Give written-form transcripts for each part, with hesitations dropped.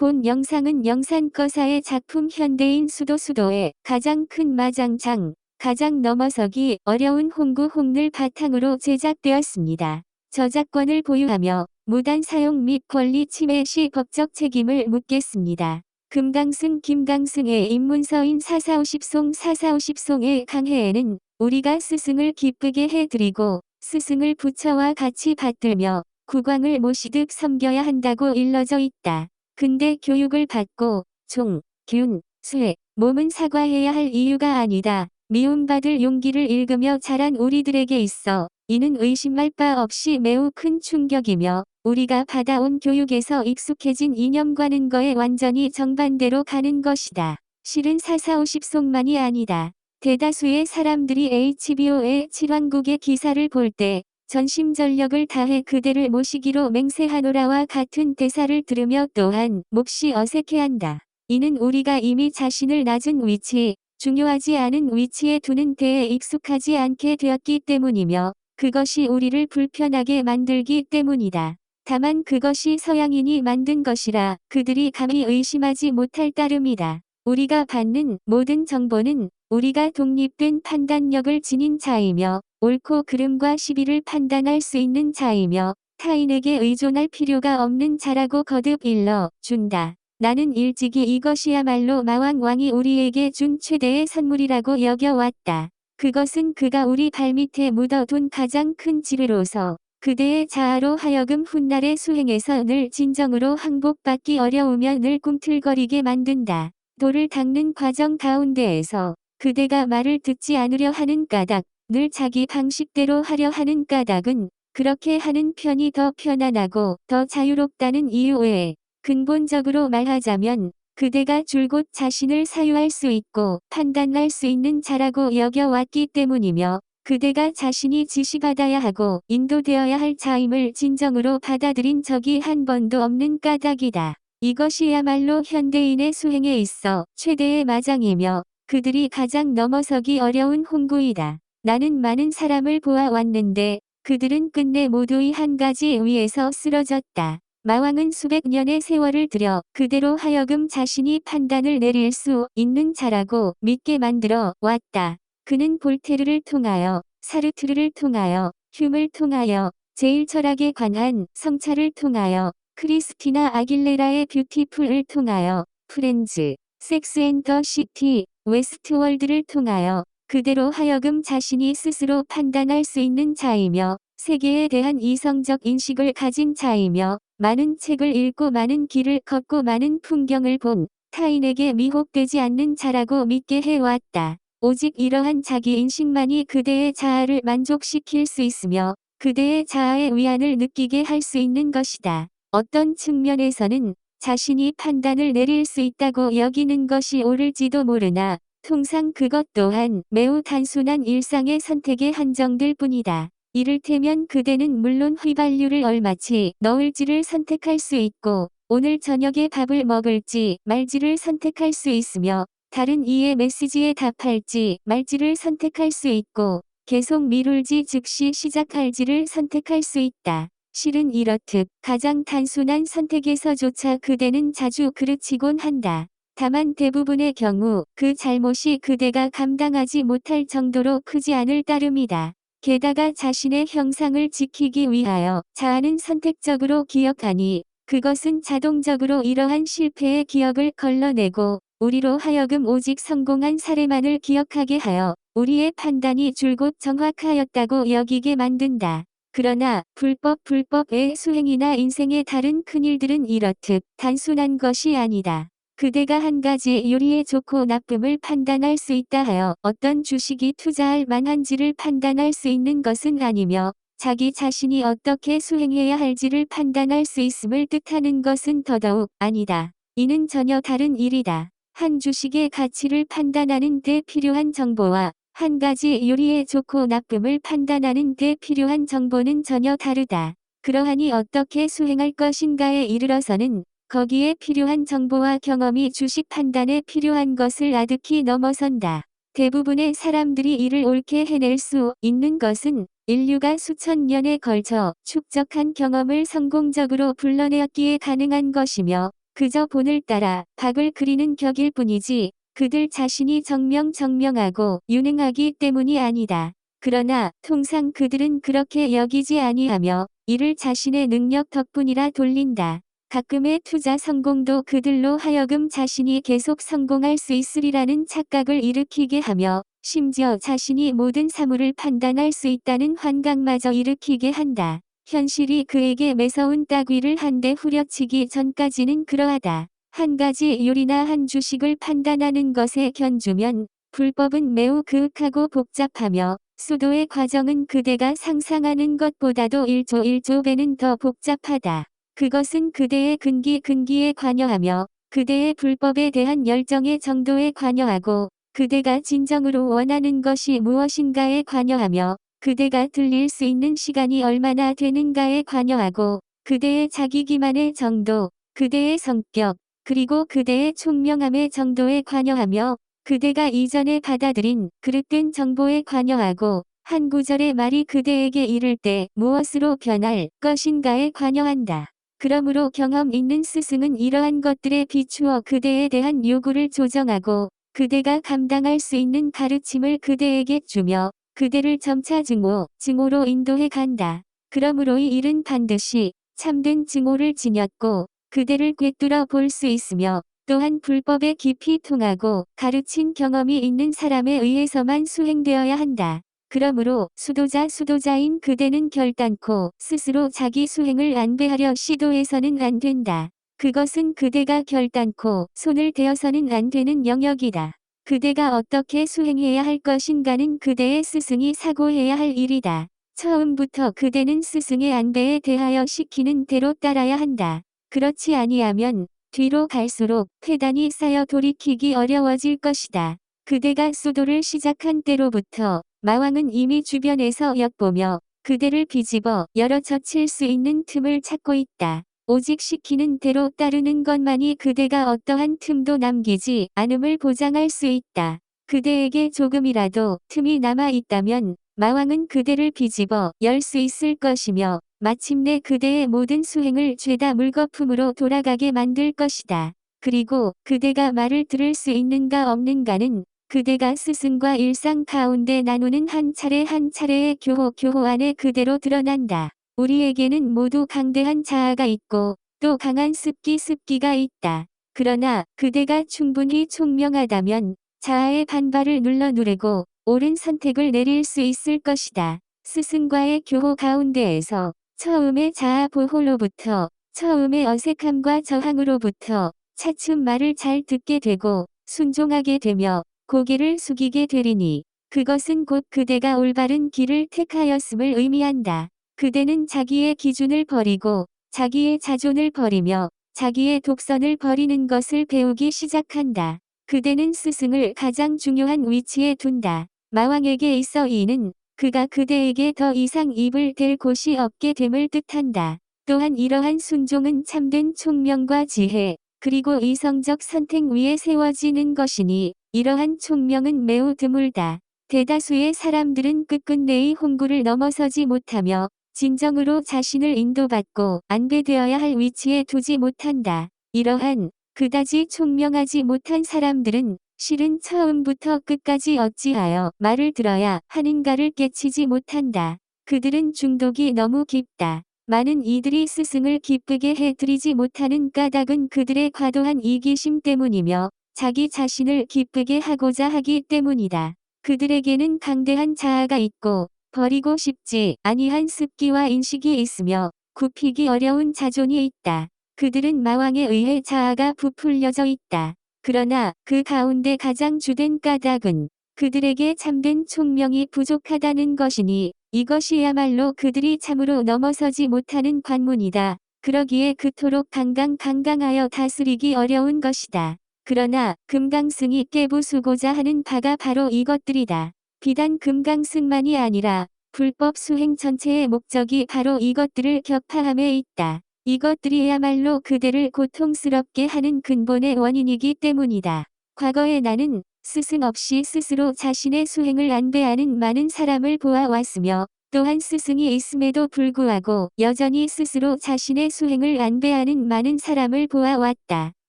본 영상은 영산거사의 작품 현대인 수도수도의 가장 큰 마장창, 가장 넘어서기 어려운 홍구 홍를 바탕으로 제작되었습니다. 저작권을 보유하며 무단 사용 및 권리 침해 시 법적 책임을 묻겠습니다. 금강승 김강승의 입문서인 사사오십송 사사오십송의 강해에는 우리가 스승을 기쁘게 해드리고 스승을 부처와 같이 받들며 국왕을 모시듯 섬겨야 한다고 일러져 있다. 근데 교육을 받고 종, 균, 수에, 몸은 사과해야 할 이유가 아니다. 미움받을 용기를 읽으며 자란 우리들에게 있어 이는 의심할 바 없이 매우 큰 충격이며 우리가 받아온 교육에서 익숙해진 이념과는 거에 완전히 정반대로 가는 것이다. 실은 사사오십송만이 아니다. 대다수의 사람들이 HBO의 칠왕국의 기사를 볼 때 전심전력을 다해 그대를 모시기로 맹세하노라와 같은 대사를 들으며 또한 몹시 어색해한다. 이는 우리가 이미 자신을 낮은 위치, 중요하지 않은 위치에 두는 데에 익숙하지 않게 되었기 때문이며 그것이 우리를 불편하게 만들기 때문이다. 다만 그것이 서양인이 만든 것이라 그들이 감히 의심하지 못할 따름이다. 우리가 받는 모든 정보는 우리가 독립된 판단력을 지닌 자이며 옳고 그름과 시비를 판단할 수 있는 자이며 타인에게 의존할 필요가 없는 자라고 거듭 일러 준다. 나는 일찍이 이것이야말로 마왕왕이 우리에게 준 최대의 선물이라고 여겨왔다. 그것은 그가 우리 발밑에 묻어둔 가장 큰 지혜로서 그대의 자아로 하여금 훗날의 수행에서 늘 진정으로 항복받기 어려우며 늘 꿈틀거리게 만든다. 돌을 닦는 과정 가운데에서 그대가 말을 듣지 않으려 하는 까닭, 늘 자기 방식대로 하려 하는 까닭은 그렇게 하는 편이 더 편안하고 더 자유롭다는 이유 외에 근본적으로 말하자면 그대가 줄곧 자신을 사유할 수 있고 판단할 수 있는 자라고 여겨왔기 때문이며 그대가 자신이 지시받아야 하고 인도되어야 할 자임을 진정으로 받아들인 적이 한 번도 없는 까닭이다. 이것이야말로 현대인의 수행에 있어 최대의 마장이며 그들이 가장 넘어서기 어려운 홍구이다. 나는 많은 사람을 보아왔는데 그들은 끝내 모두의 한 가지 위에서 쓰러졌다. 마왕은 수백 년의 세월을 들여 그대로 하여금 자신이 판단을 내릴 수 있는 자라고 믿게 만들어 왔다. 그는 볼테르를 통하여, 사르트르를 통하여, 흉을 통하여, 제일 철학에 관한 성찰을 통하여, 크리스티나 아길레라의 뷰티풀을 통하여, 프렌즈, 섹스 앤 더 시티, 웨스트월드를 통하여 그대로 하여금 자신이 스스로 판단할 수 있는 자이며 세계에 대한 이성적 인식을 가진 자이며 많은 책을 읽고 많은 길을 걷고 많은 풍경을 본 타인에게 미혹되지 않는 자라고 믿게 해왔다. 오직 이러한 자기 인식만이 그대의 자아를 만족시킬 수 있으며 그대의 자아의 위안을 느끼게 할 수 있는 것이다. 어떤 측면에서는 자신이 판단을 내릴 수 있다고 여기는 것이 옳을지도 모르나 통상 그것 또한 매우 단순한 일상의 선택에 한정될 뿐이다. 이를테면 그대는 물론 휘발유를 얼마치 넣을지를 선택할 수 있고 오늘 저녁에 밥을 먹을지 말지를 선택할 수 있으며 다른 이의 메시지에 답할지 말지를 선택할 수 있고 계속 미룰지 즉시 시작할지를 선택할 수 있다. 실은 이렇듯 가장 단순한 선택에서조차 그대는 자주 그르치곤 한다. 다만 대부분의 경우 그 잘못이 그대가 감당하지 못할 정도로 크지 않을 따름이다. 게다가 자신의 형상을 지키기 위하여 자아는 선택적으로 기억하니 그것은 자동적으로 이러한 실패의 기억을 걸러내고 우리로 하여금 오직 성공한 사례만을 기억하게 하여 우리의 판단이 줄곧 정확하였다고 여기게 만든다. 그러나 불법의 수행이나 인생의 다른 큰일들은 이렇듯 단순한 것이 아니다. 그대가 한 가지 요리의 좋고 나쁨을 판단할 수 있다 하여 어떤 주식이 투자할 만한지를 판단할 수 있는 것은 아니며 자기 자신이 어떻게 수행해야 할지를 판단할 수 있음을 뜻하는 것은 더더욱 아니다. 이는 전혀 다른 일이다. 한 주식의 가치를 판단하는 데 필요한 정보와 한 가지 요리의 좋고 나쁨을 판단하는 데 필요한 정보는 전혀 다르다. 그러하니 어떻게 수행할 것인가에 이르러서는 거기에 필요한 정보와 경험이 주식 판단에 필요한 것을 아득히 넘어선다. 대부분의 사람들이 이를 옳게 해낼 수 있는 것은 인류가 수천 년에 걸쳐 축적한 경험을 성공적으로 불러내었기에 가능한 것이며 그저 본을 따라 박을 그리는 격일 뿐이지 그들 자신이 정명하고 유능하기 때문이 아니다. 그러나 통상 그들은 그렇게 여기지 아니하며 이를 자신의 능력 덕분이라 돌린다. 가끔의 투자 성공도 그들로 하여금 자신이 계속 성공할 수 있으리라는 착각을 일으키게 하며 심지어 자신이 모든 사물을 판단할 수 있다는 환각마저 일으키게 한다. 현실이 그에게 매서운 따귀를 한 대 후려치기 전까지는 그러하다. 한 가지 요리나 한 주식을 판단하는 것에 견주면 불법은 매우 그윽하고 복잡하며 수도의 과정은 그대가 상상하는 것보다도 1조 배는 더 복잡하다. 그것은 그대의 근기에 관여하며 그대의 불법에 대한 열정의 정도에 관여하고 그대가 진정으로 원하는 것이 무엇인가에 관여하며 그대가 들릴 수 있는 시간이 얼마나 되는가에 관여하고 그대의 자기 기만의 정도, 그대의 성격, 그리고 그대의 총명함의 정도에 관여하며 그대가 이전에 받아들인 그릇된 정보에 관여하고 한 구절의 말이 그대에게 이를 때 무엇으로 변할 것인가에 관여한다. 그러므로 경험 있는 스승은 이러한 것들에 비추어 그대에 대한 요구를 조정하고 그대가 감당할 수 있는 가르침을 그대에게 주며 그대를 점차 증오로 인도해 간다. 그러므로 이 일은 반드시 참된 증오를 지녔고 그대를 꿰뚫어 볼 수 있으며 또한 불법에 깊이 통하고 가르친 경험이 있는 사람에 의해서만 수행되어야 한다. 그러므로 수도자인 그대는 결단코 스스로 자기 수행을 안배하려 시도해서는 안 된다. 그것은 그대가 결단코 손을 대어서는 안 되는 영역이다. 그대가 어떻게 수행해야 할 것인가는 그대의 스승이 사고해야 할 일이다. 처음부터 그대는 스승의 안배에 대하여 시키는 대로 따라야 한다. 그렇지 아니하면 뒤로 갈수록 폐단이 쌓여 돌이키기 어려워질 것이다. 그대가 수도를 시작한 때로부터 마왕은 이미 주변에서 엿보며 그대를 비집어 열어 젖힐 수 있는 틈을 찾고 있다. 오직 시키는 대로 따르는 것만이 그대가 어떠한 틈도 남기지 않음을 보장할 수 있다. 그대에게 조금이라도 틈이 남아 있다면 마왕은 그대를 비집어 열 수 있을 것이며 마침내 그대의 모든 수행을 죄다 물거품으로 돌아가게 만들 것이다. 그리고 그대가 말을 들을 수 있는가 없는가는 그대가 스승과 일상 가운데 나누는 한 차례의 교호 안에 그대로 드러난다. 우리에게는 모두 강대한 자아가 있고 또 강한 습기가 있다. 그러나 그대가 충분히 총명하다면 자아의 반발을 누르고 옳은 선택을 내릴 수 있을 것이다. 스승과의 교호 가운데에서 처음의 자아 보호로부터 처음의 어색함과 저항으로부터 차츰 말을 잘 듣게 되고 순종하게 되며 고개를 숙이게 되리니 그것은 곧 그대가 올바른 길을 택하였음을 의미한다. 그대는 자기의 기준을 버리고 자기의 자존을 버리며 자기의 독선을 버리는 것을 배우기 시작한다. 그대는 스승을 가장 중요한 위치에 둔다. 마왕에게 있어 이는 그가 그대에게 더 이상 입을 댈 곳이 없게 됨을 뜻한다. 또한 이러한 순종은 참된 총명과 지혜, 그리고 이성적 선택 위에 세워지는 것이니 이러한 총명은 매우 드물다. 대다수의 사람들은 끝끝내의 홍구를 넘어서지 못하며 진정으로 자신을 인도받고 안배되어야 할 위치에 두지 못한다. 이러한 그다지 총명하지 못한 사람들은 실은 처음부터 끝까지 어찌하여 말을 들어야 하는가를 깨치지 못한다. 그들은 중독이 너무 깊다. 많은 이들이 스승을 기쁘게 해드리지 못하는 까닭은 그들의 과도한 이기심 때문이며 자기 자신을 기쁘게 하고자 하기 때문이다. 그들에게는 강대한 자아가 있고 버리고 싶지 아니한 습기와 인식이 있으며 굽히기 어려운 자존이 있다. 그들은 마왕에 의해 자아가 부풀려져 있다. 그러나 그 가운데 가장 주된 까닭은 그들에게 참된 총명이 부족하다는 것이니 이것이야말로 그들이 참으로 넘어서지 못하는 관문이다. 그러기에 그토록 강강하여 다스리기 어려운 것이다. 그러나 금강승이 깨부수고자 하는 바가 바로 이것들이다. 비단 금강승만이 아니라 불법 수행 전체의 목적이 바로 이것들을 격파함에 있다. 이것들이야말로 그대를 고통스럽게 하는 근본의 원인이기 때문이다. 과거에 나는 스승 없이 스스로 자신의 수행을 안배하는 많은 사람을 보아왔으며 또한 스승이 있음에도 불구하고 여전히 스스로 자신의 수행을 안배하는 많은 사람을 보아왔다.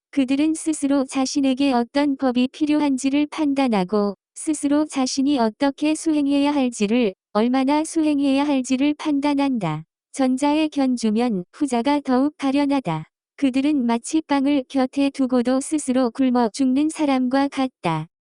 그들은 스스로 자신에게 어떤 법이 필요한지를 판단하고 스스로 자신이 어떻게 수행해야 할지를, 얼마나 수행해야 할지를 판단한다. 전자에 견주면 후자가 더욱 가련하다. 그들은 마치 빵을 곁에 두고도 스스로 굶어 죽는 사람과 같다.